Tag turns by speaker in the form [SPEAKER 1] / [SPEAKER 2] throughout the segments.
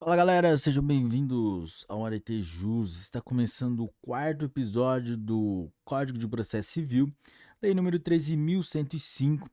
[SPEAKER 1] Fala galera, sejam bem-vindos ao Arete Jus. Está começando o quarto episódio do Código de Processo Civil, lei número 13.105.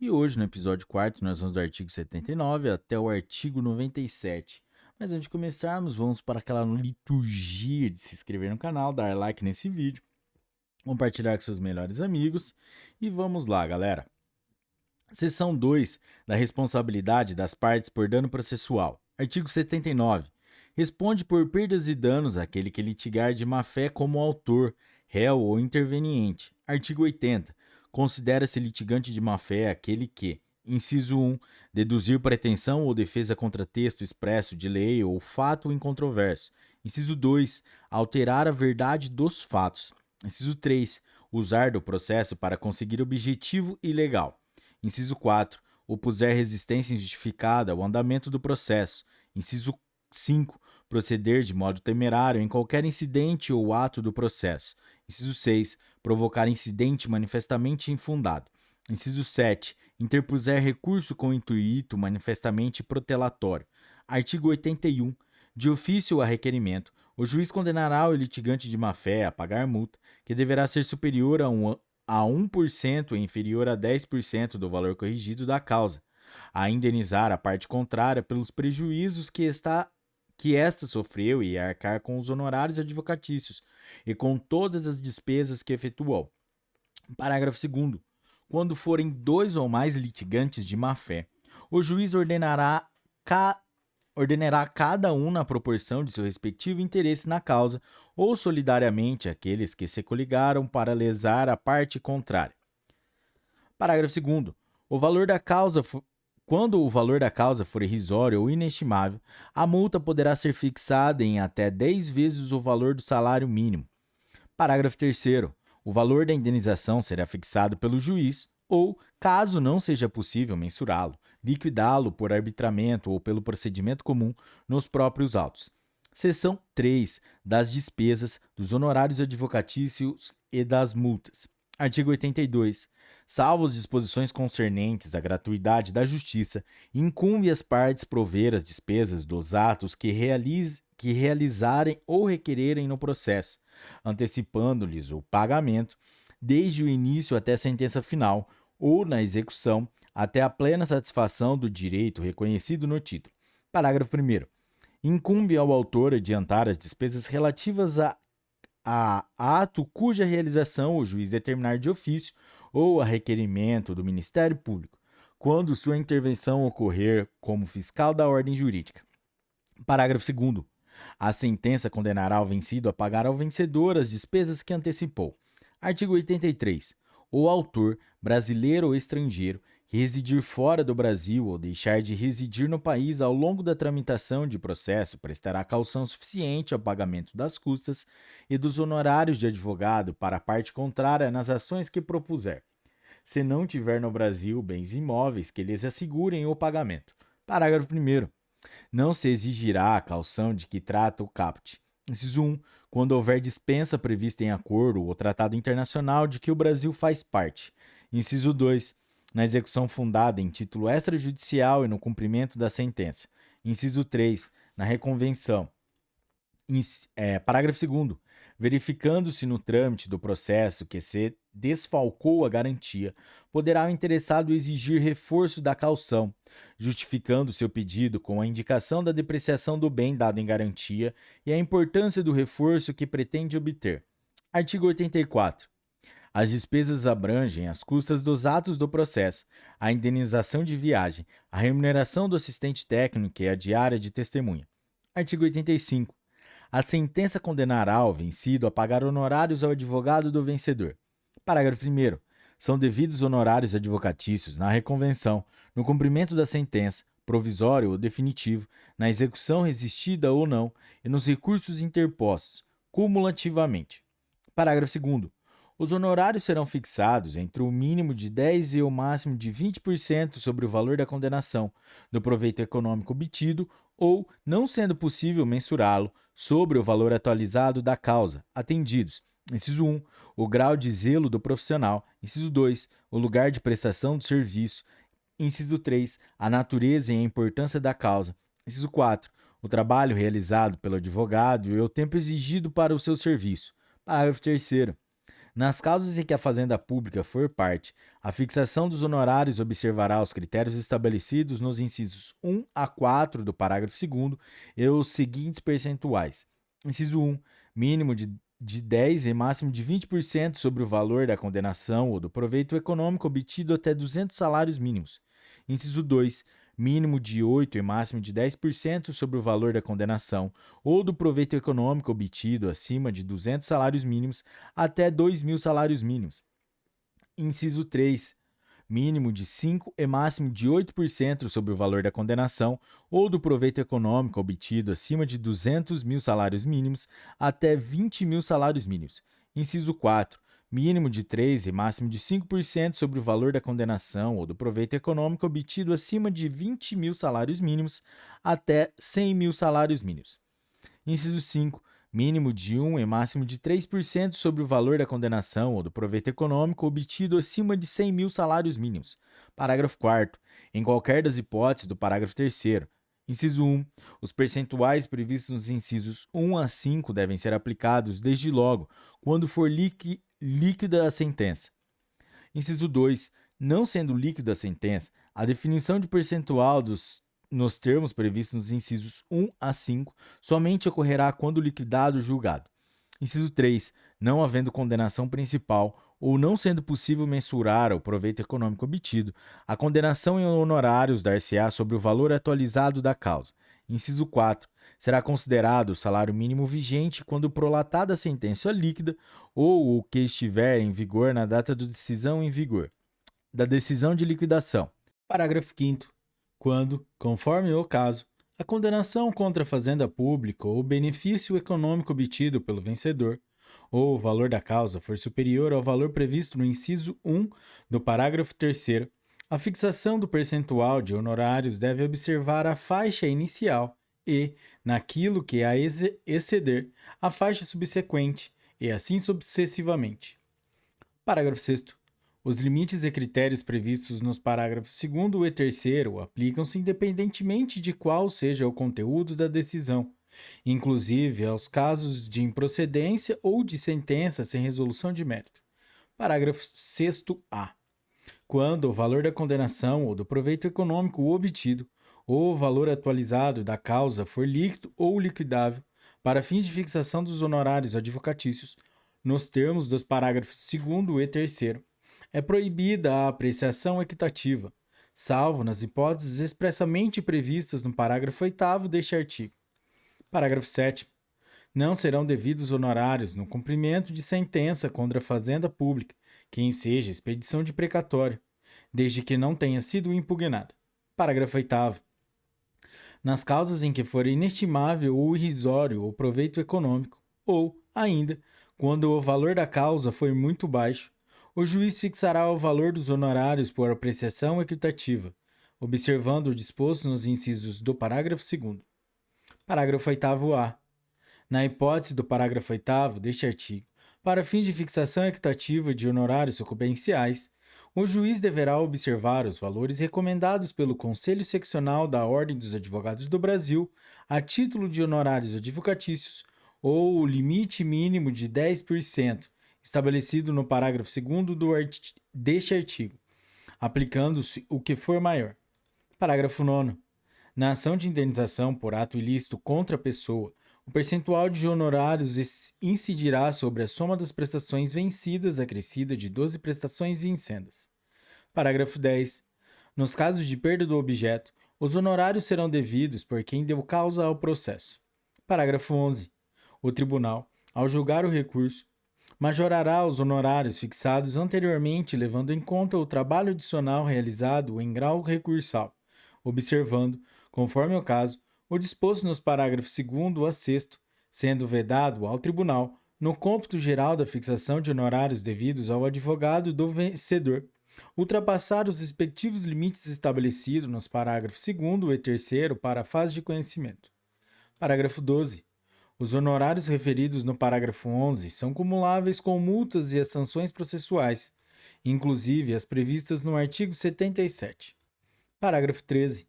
[SPEAKER 1] E hoje, no episódio quarto, nós vamos do artigo 79 até o artigo 97. Mas antes de começarmos, vamos para aquela liturgia de se inscrever no canal, dar like nesse vídeo, compartilhar com seus melhores amigos. E vamos lá, galera. Seção 2 da responsabilidade das partes por dano processual. Artigo 79. Responde por perdas e danos aquele que litigar de má-fé como autor, réu ou interveniente. Artigo 80. Considera-se litigante de má-fé aquele que, inciso 1, deduzir pretensão ou defesa contra texto expresso de lei ou fato incontroverso. Inciso 2, alterar a verdade dos fatos. Inciso 3, usar do processo para conseguir objetivo ilegal. Inciso 4. Opuser resistência injustificada ao andamento do processo. Inciso 5. Proceder de modo temerário em qualquer incidente ou ato do processo. Inciso 6. Provocar incidente manifestamente infundado. Inciso 7. Interpuser recurso com intuito manifestamente protelatório. Artigo 81. De ofício a requerimento, o juiz condenará o litigante de má-fé a pagar multa, que deverá ser superior a 1% e inferior a 10% do valor corrigido da causa, a indenizar a parte contrária pelos prejuízos que esta sofreu e a arcar com os honorários advocatícios e com todas as despesas que efetuou. Parágrafo 2º. Quando forem dois ou mais litigantes de má-fé, o juiz ordenará cada um na proporção de seu respectivo interesse na causa ou solidariamente aqueles que se coligaram para lesar a parte contrária. Parágrafo 2º. Quando o valor da causa for irrisório ou inestimável, a multa poderá ser fixada em até 10 vezes o valor do salário mínimo. Parágrafo 3º. O valor da indenização será fixado pelo juiz ou, caso não seja possível mensurá-lo, liquidá-lo por arbitramento ou pelo procedimento comum nos próprios autos. Seção 3. Das despesas, dos honorários advocatícios e das multas. Artigo 82. Salvo as disposições concernentes à gratuidade da justiça, incumbe às partes prover as despesas dos atos que realizarem ou requererem no processo, antecipando-lhes o pagamento, desde o início até a sentença final, ou na execução, até a plena satisfação do direito reconhecido no título. Parágrafo 1º. Incumbe ao autor adiantar as despesas relativas a ato cuja realização o juiz determinar de ofício ou a requerimento do Ministério Público, quando sua intervenção ocorrer como fiscal da ordem jurídica. Parágrafo 2º. A sentença condenará o vencido a pagar ao vencedor as despesas que antecipou. Artigo 83. O autor, brasileiro ou estrangeiro, que residir fora do Brasil ou deixar de residir no país ao longo da tramitação de processo prestará caução suficiente ao pagamento das custas e dos honorários de advogado para a parte contrária nas ações que propuser, se não tiver no Brasil bens imóveis que lhes assegurem o pagamento. Parágrafo 1º. Não se exigirá a caução de que trata o caput. Inciso 1. Quando houver dispensa prevista em acordo ou tratado internacional de que o Brasil faz parte. Inciso 2. Na execução fundada em título extrajudicial e no cumprimento da sentença. Inciso 3. Na reconvenção. Parágrafo 2º. Verificando-se no trâmite do processo que se desfalcou a garantia, poderá o interessado exigir reforço da caução, justificando seu pedido com a indicação da depreciação do bem dado em garantia e a importância do reforço que pretende obter. Artigo 84. As despesas abrangem as custas dos atos do processo, a indenização de viagem, a remuneração do assistente técnico e a diária de testemunha. Artigo 85. A sentença condenará o vencido a pagar honorários ao advogado do vencedor. Parágrafo 1º. São devidos honorários advocatícios na reconvenção, no cumprimento da sentença, provisório ou definitivo, na execução resistida ou não e nos recursos interpostos, cumulativamente. Parágrafo 2º. Os honorários serão fixados entre o mínimo de 10% e o máximo de 20% sobre o valor da condenação, do proveito econômico obtido ou, não sendo possível mensurá-lo, sobre o valor atualizado da causa, atendidos. Inciso 1. O grau de zelo do profissional. Inciso 2. O lugar de prestação do serviço. Inciso 3. A natureza e a importância da causa. Inciso 4. o trabalho realizado pelo advogado e o tempo exigido para o seu serviço. Parágrafo 3º. Nas causas em que a Fazenda Pública for parte, a fixação dos honorários observará os critérios estabelecidos nos incisos 1 a 4 do parágrafo 2º e os seguintes percentuais. Inciso 1, mínimo de 10% e máximo de 20% sobre o valor da condenação ou do proveito econômico obtido até 200 salários mínimos. Inciso 2, mínimo de 8% e máximo de 10% sobre o valor da condenação ou do proveito econômico obtido acima de 200 salários mínimos até 2.000 salários mínimos. Inciso 3, mínimo de 5% e máximo de 8% sobre o valor da condenação ou do proveito econômico obtido acima de 200.000 salários mínimos até 20.000 salários mínimos. Inciso 4, mínimo de 3% e máximo de 5% sobre o valor da condenação ou do proveito econômico obtido acima de 20.000 salários mínimos até 100.000 salários mínimos. Inciso 5, mínimo de 1% e máximo de 3% sobre o valor da condenação ou do proveito econômico obtido acima de 100.000 salários mínimos. Parágrafo 4º. Em qualquer das hipóteses do parágrafo 3º, inciso 1, os percentuais previstos nos incisos 1 a 5 devem ser aplicados desde logo, quando for líquida a sentença. Inciso 2, não sendo líquida a sentença, a definição de percentual nos termos previstos nos incisos 1 a 5 somente ocorrerá quando liquidado o julgado. Inciso 3, não havendo condenação principal ou não sendo possível mensurar o proveito econômico obtido, a condenação em honorários dar-se-á sobre o valor atualizado da causa. Inciso 4, será considerado o salário mínimo vigente quando prolatada a sentença líquida ou o que estiver em vigor na data da decisão de liquidação. Parágrafo 5º. Quando, conforme o caso, a condenação contra a fazenda pública ou o benefício econômico obtido pelo vencedor, ou o valor da causa for superior ao valor previsto no inciso 1 do parágrafo 3º, a fixação do percentual de honorários deve observar a faixa inicial e, naquilo que a exceder, a faixa subsequente, e assim sucessivamente. Parágrafo 6º. Os limites e critérios previstos nos parágrafos 2º e 3º aplicam-se independentemente de qual seja o conteúdo da decisão, inclusive aos casos de improcedência ou de sentença sem resolução de mérito. Parágrafo 6º-A. Quando o valor da condenação ou do proveito econômico obtido ou o valor atualizado da causa for líquido ou liquidável para fins de fixação dos honorários advocatícios, nos termos dos parágrafos 2º e 3º, é proibida a apreciação equitativa, salvo nas hipóteses expressamente previstas no parágrafo 8º deste artigo. Parágrafo 7º. Não serão devidos honorários no cumprimento de sentença contra a Fazenda Pública, que enseja expedição de precatória, desde que não tenha sido impugnada. Parágrafo 8º. Nas causas em que for inestimável ou irrisório o proveito econômico, ou, ainda, quando o valor da causa for muito baixo, o juiz fixará o valor dos honorários por apreciação equitativa, observando o disposto nos incisos do parágrafo 2º. Parágrafo 8º-A. Na hipótese do parágrafo 8º deste artigo, para fins de fixação equitativa de honorários sucumbenciais, o juiz deverá observar os valores recomendados pelo Conselho Seccional da Ordem dos Advogados do Brasil a título de honorários advocatícios ou o limite mínimo de 10%, estabelecido no parágrafo 2º deste artigo, aplicando-se o que for maior. Parágrafo 9º. Na ação de indenização por ato ilícito contra a pessoa, o percentual de honorários incidirá sobre a soma das prestações vencidas acrescida de 12 prestações vincendas. Parágrafo 10. Nos casos de perda do objeto, os honorários serão devidos por quem deu causa ao processo. Parágrafo 11. O tribunal, ao julgar o recurso, majorará os honorários fixados anteriormente, levando em conta o trabalho adicional realizado em grau recursal, observando, conforme o caso, o disposto nos parágrafos 2º a 6º, sendo vedado ao tribunal, no cômputo geral da fixação de honorários devidos ao advogado do vencedor, ultrapassar os respectivos limites estabelecidos nos parágrafos 2º e 3º para a fase de conhecimento. Parágrafo 12. Os honorários referidos no parágrafo 11 são cumuláveis com multas e as sanções processuais, inclusive as previstas no artigo 77. Parágrafo 13.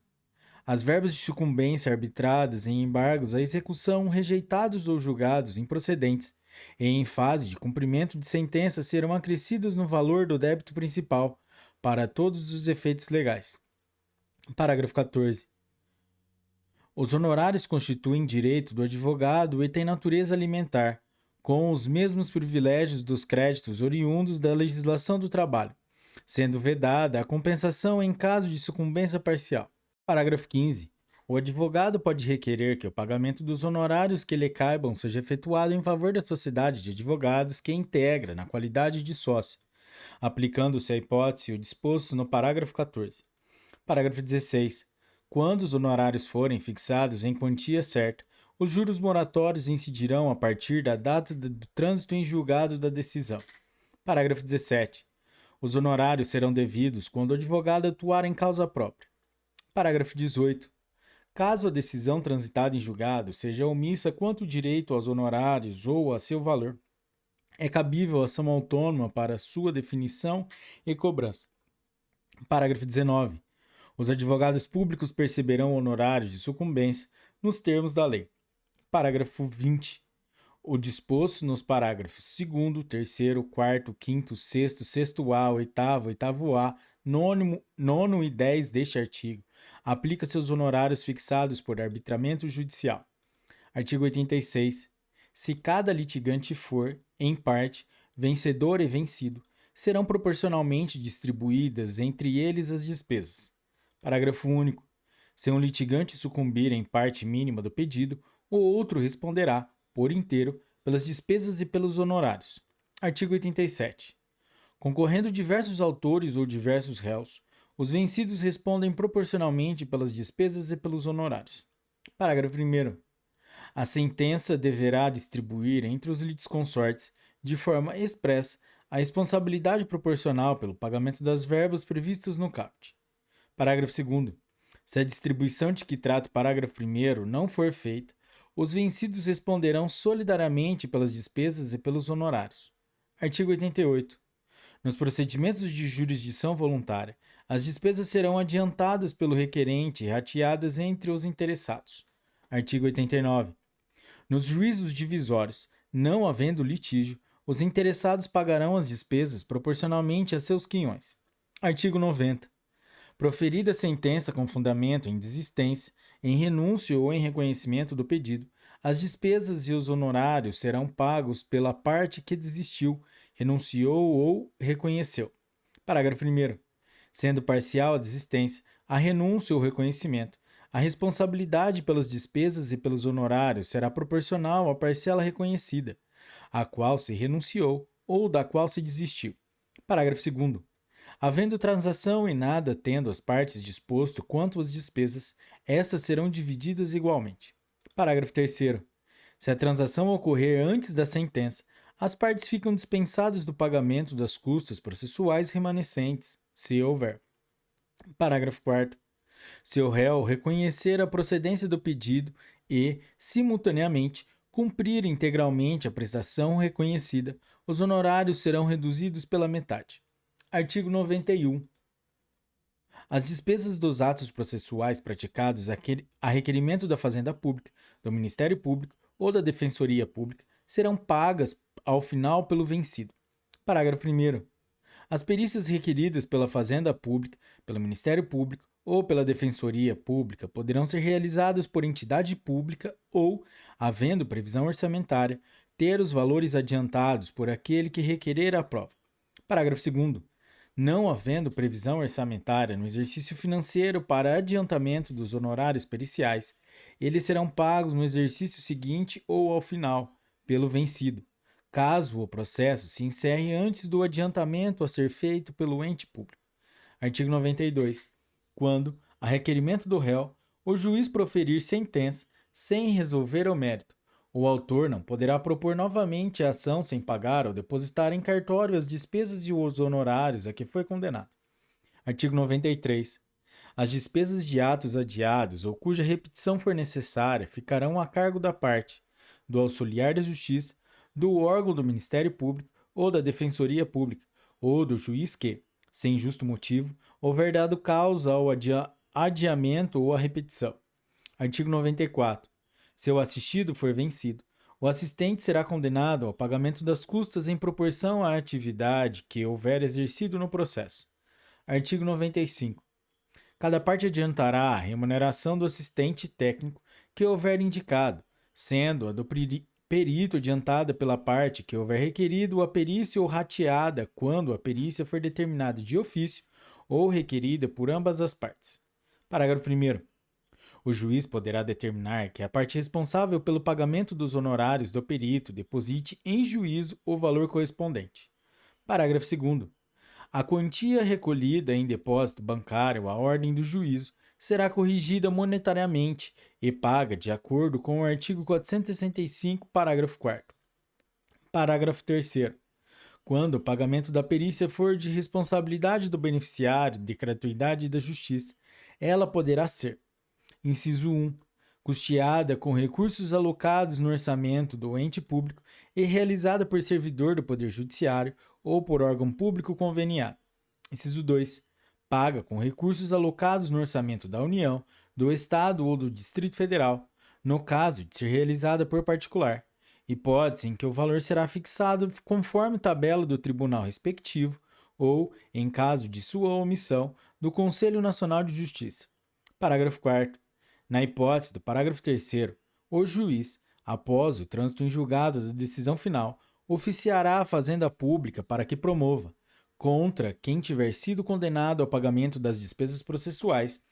[SPEAKER 1] As verbas de sucumbência arbitradas em embargos à execução rejeitados ou julgados improcedentes e em fase de cumprimento de sentença serão acrescidas no valor do débito principal para todos os efeitos legais. Parágrafo 14. Os honorários constituem direito do advogado e têm natureza alimentar, com os mesmos privilégios dos créditos oriundos da legislação do trabalho, sendo vedada a compensação em caso de sucumbência parcial. Parágrafo 15. O advogado pode requerer que o pagamento dos honorários que lhe caibam seja efetuado em favor da sociedade de advogados que integra na qualidade de sócio, aplicando-se a hipótese o disposto no parágrafo 14. Parágrafo 16. Quando os honorários forem fixados em quantia certa, os juros moratórios incidirão a partir da data do trânsito em julgado da decisão. Parágrafo 17. Os honorários serão devidos quando o advogado atuar em causa própria. Parágrafo 18. Caso a decisão transitada em julgado seja omissa quanto direito aos honorários ou a seu valor, é cabível ação autônoma para sua definição e cobrança. Parágrafo 19. Os advogados públicos perceberão honorários de sucumbência nos termos da lei. Parágrafo 20. O disposto nos parágrafos 2º, 3º, 4º, 5º, 6º, 6º-A, 8º, 8º-A, 9º e 10 deste artigo, aplica-se aos honorários fixados por arbitramento judicial. Artigo 86. Se cada litigante for, em parte, vencedor e vencido, serão proporcionalmente distribuídas entre eles as despesas. Parágrafo único. Se um litigante sucumbir em parte mínima do pedido, o outro responderá, por inteiro, pelas despesas e pelos honorários. Artigo 87. Concorrendo diversos autores ou diversos réus, os vencidos respondem proporcionalmente pelas despesas e pelos honorários. Parágrafo 1º. A sentença deverá distribuir entre os litisconsortes, de forma expressa, a responsabilidade proporcional pelo pagamento das verbas previstas no caput. Parágrafo 2º. Se a distribuição de que trata o parágrafo 1º não for feita, os vencidos responderão solidariamente pelas despesas e pelos honorários. Artigo 88. Nos procedimentos de jurisdição voluntária, as despesas serão adiantadas pelo requerente e rateadas entre os interessados. Artigo 89. Nos juízos divisórios, não havendo litígio, os interessados pagarão as despesas proporcionalmente a seus quinhões. Artigo 90. Proferida a sentença com fundamento em desistência, em renúncio ou em reconhecimento do pedido, as despesas e os honorários serão pagos pela parte que desistiu, renunciou ou reconheceu. Parágrafo 1º. Sendo parcial a desistência, a renúncia ou reconhecimento, a responsabilidade pelas despesas e pelos honorários será proporcional à parcela reconhecida, à qual se renunciou ou da qual se desistiu. Parágrafo 2º. Havendo transação e nada tendo as partes disposto quanto às despesas, essas serão divididas igualmente. Parágrafo 3º. Se a transação ocorrer antes da sentença, as partes ficam dispensadas do pagamento das custas processuais remanescentes, se houver. Parágrafo 4º. Se o réu reconhecer a procedência do pedido e, simultaneamente, cumprir integralmente a prestação reconhecida, os honorários serão reduzidos pela metade. Artigo 91. As despesas dos atos processuais praticados a requerimento da Fazenda Pública, do Ministério Público ou da Defensoria Pública serão pagas ao final pelo vencido. Parágrafo 1º. As perícias requeridas pela Fazenda Pública, pelo Ministério Público ou pela Defensoria Pública poderão ser realizadas por entidade pública ou, havendo previsão orçamentária, ter os valores adiantados por aquele que requerer a prova. Parágrafo 2º. Não havendo previsão orçamentária no exercício financeiro para adiantamento dos honorários periciais, eles serão pagos no exercício seguinte ou ao final, pelo vencido, caso o processo se encerre antes do adiantamento a ser feito pelo ente público. Artigo 92. Quando, a requerimento do réu, o juiz proferir sentença sem resolver o mérito, o autor não poderá propor novamente a ação sem pagar ou depositar em cartório as despesas e os honorários a que foi condenado. Artigo 93. As despesas de atos adiados ou cuja repetição for necessária ficarão a cargo da parte, do auxiliar da Justiça, do órgão do Ministério Público ou da Defensoria Pública, ou do juiz que, sem justo motivo, houver dado causa adiamento ou a repetição. Artigo 94. Se o assistido for vencido, o assistente será condenado ao pagamento das custas em proporção à atividade que houver exercido no processo. Artigo 95. Cada parte adiantará a remuneração do assistente técnico que houver indicado, sendo a do perito adiantada pela parte que houver requerido a perícia ou rateada quando a perícia for determinada de ofício ou requerida por ambas as partes. Parágrafo 1º. O juiz poderá determinar que a parte responsável pelo pagamento dos honorários do perito deposite em juízo o valor correspondente. Parágrafo 2º. A quantia recolhida em depósito bancário à ordem do juízo será corrigida monetariamente e paga de acordo com o artigo 465, parágrafo 4º. Parágrafo 3º. Quando o pagamento da perícia for de responsabilidade do beneficiário de gratuidade da justiça, ela poderá ser: inciso 1. Custeada com recursos alocados no orçamento do ente público e realizada por servidor do Poder Judiciário ou por órgão público conveniado. Inciso 2. Paga com recursos alocados no orçamento da União, do Estado ou do Distrito Federal, no caso de ser realizada por particular, hipótese em que o valor será fixado conforme tabela do tribunal respectivo ou, em caso de sua omissão, do Conselho Nacional de Justiça. Parágrafo 4º. Na hipótese do parágrafo 3º, o juiz, após o trânsito em julgado da decisão final, oficiará a Fazenda Pública para que promova, contra quem tiver sido condenado ao pagamento das despesas processuais,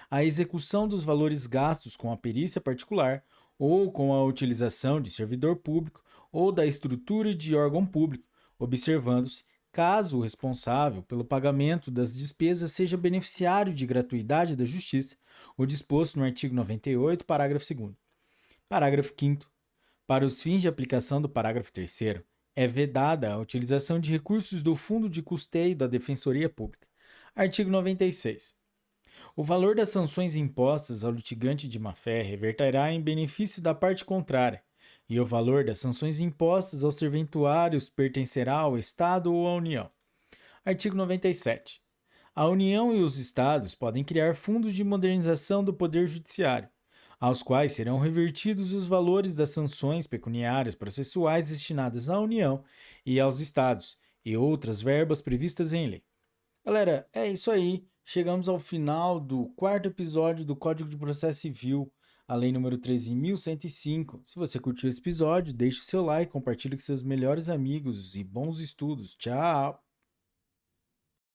[SPEAKER 1] a execução dos valores gastos com a perícia particular ou com a utilização de servidor público ou da estrutura de órgão público, observando-se, caso o responsável pelo pagamento das despesas seja beneficiário de gratuidade da justiça, o disposto no artigo 98, parágrafo 2º. Parágrafo 5º. Para os fins de aplicação do parágrafo 3º, é vedada a utilização de recursos do Fundo de Custeio da Defensoria Pública. Artigo 96. O valor das sanções impostas ao litigante de má-fé reverterá em benefício da parte contrária, e o valor das sanções impostas aos serventuários pertencerá ao Estado ou à União. Artigo 97. A União e os Estados podem criar fundos de modernização do Poder Judiciário, aos quais serão revertidos os valores das sanções pecuniárias processuais destinadas à União e aos Estados, e outras verbas previstas em lei. Galera, é isso aí. Chegamos ao final do 4º episódio do Código de Processo Civil, a lei número 13.105. Se você curtiu esse episódio, deixe o seu like, compartilhe com seus melhores amigos e bons estudos. Tchau!